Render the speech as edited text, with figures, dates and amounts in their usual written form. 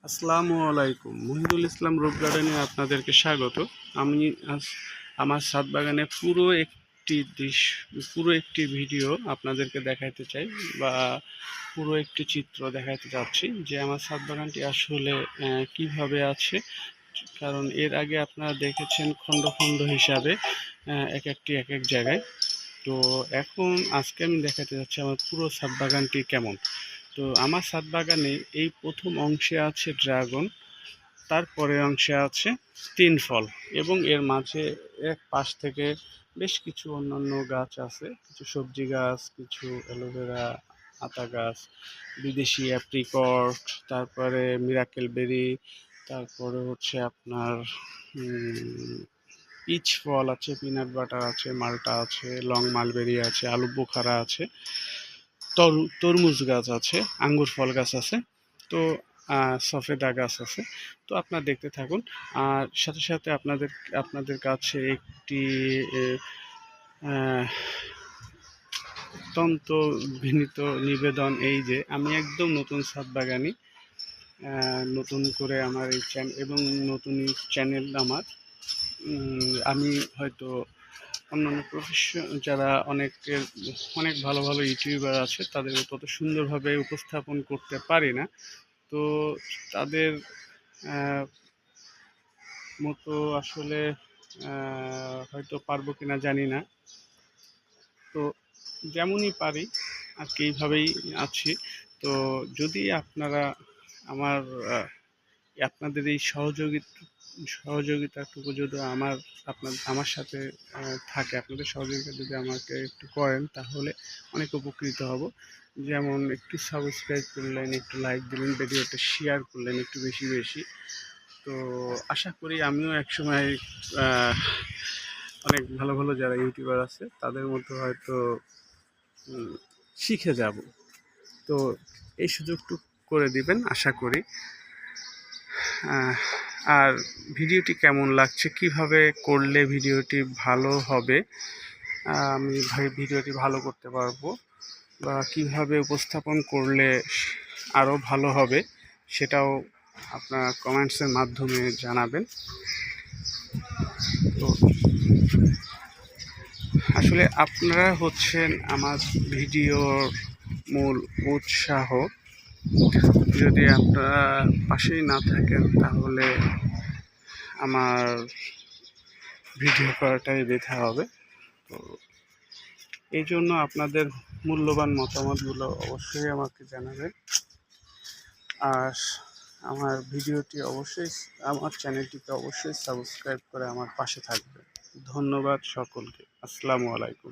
আসসালামু আলাইকুম। মহিদুল ইসলাম রূপ গার্ডেনে আপনাদেরকে স্বাগত। আমি আজ আমার ছাদ বাগানে পুরো একটি ভিডিও আপনাদেরকে দেখাইতে চাই, বা পুরো একটি চিত্র দেখাইতে চাচ্ছি যে আমার ছাদ বাগানটি আসলে কিভাবে আছে। কারণ এর আগে আপনারা দেখেছেন খণ্ড খণ্ড হিসাবে এক এক জায়গায়। তো আজকে আমি দেখাতে যাচ্ছি আমার পুরো ছাদ বাগানটি কেমন। তো আমার ছাদ বাগানে এই প্রথম অংশে আছে ড্রাগন, তারপরে অংশে আছে তিন ফল, এবং এর মাঝে এক পাশ থেকে বেশ কিছু অন্যান্য গাছ আছে, কিছু সবজি গাছ, কিছু অ্যালোভেরা, আতা গাছ, বিদেশি অ্যাপ্রিকট, তারপরে মিরাকেল বেরি, তারপরে হচ্ছে আপনার পিচ ফল আছে, পিনাট বাটার আছে, মালটা আছে, লং মালবেরি আছে, আলু বোখারা আছে, তরমুজ গাছ আছে, আঙ্গুর ফল গাছ আছে, তো সফেদা গাছ আছে। তো আপনারা দেখতে থাকুন। আর সাথে সাথে আপনাদের কাছে একটি অত্যন্ত বিনীত নিবেদন, এই যে আমি একদম নতুন ছাদ বাগানি, নতুন করে আমার এই নতুন চ্যানেল আমার। আমি হয়তো অন্যান্য যারা অনেক ভালো ভালো ইউটিউবার আছে, তাদের তত সুন্দরভাবে উপস্থাপন করতে পারি না। তো তাদের মতো আসলে হয়তো পারবো কিনা জানি না। তো যেমনই পারি আর কি এইভাবেই আছি। তো যদি আপনারা আমার আপনাদের এই সহযোগিতাটুকু যদি আমার সাথে থাকে, আপনাদের সহযোগিতা যদি আমাকে একটু করেন, তাহলে অনেক উপকৃত হব। যেমন একটু সাবস্ক্রাইব করলেন, একটু লাইক দিলেন, ভিডিওটা শেয়ার করলেন একটু বেশি বেশি। তো আশা করি আমিও একসময় অনেক ভালো ভালো যারা ইউটিউবার আছে তাদের মধ্যে হয়তো শিখে যাব। তো এই সুযোগটুকু করে দিবেন আশা করি। আর ভিডিওটি কেমন লাগছে, কিভাবে করলে ভিডিওটি ভালো হবে, আমি ভিডিওটি ভালো করতে পারবো, বা কিভাবে উপস্থাপন করলে আরও ভালো হবে, সেটাও আপনার কমেন্টসের মাধ্যমে জানাবেন। তো আসলে আপনারা হচ্ছেন আমার ভিডিওর মূল উৎসাহ। যদি আপনারা পাশেই না থাকেন, তাহলে আমার ভিডিও করাটাই বৃথা হবে। তো এই জন্য আপনাদের মূল্যবান মতামতগুলো অবশ্যই আমাকে জানাবেন। আর আমার চ্যানেলটিকে অবশ্যই সাবস্ক্রাইব করে আমার পাশে থাকবেন। ধন্যবাদ সকলকে। আসসালামু আলাইকুম।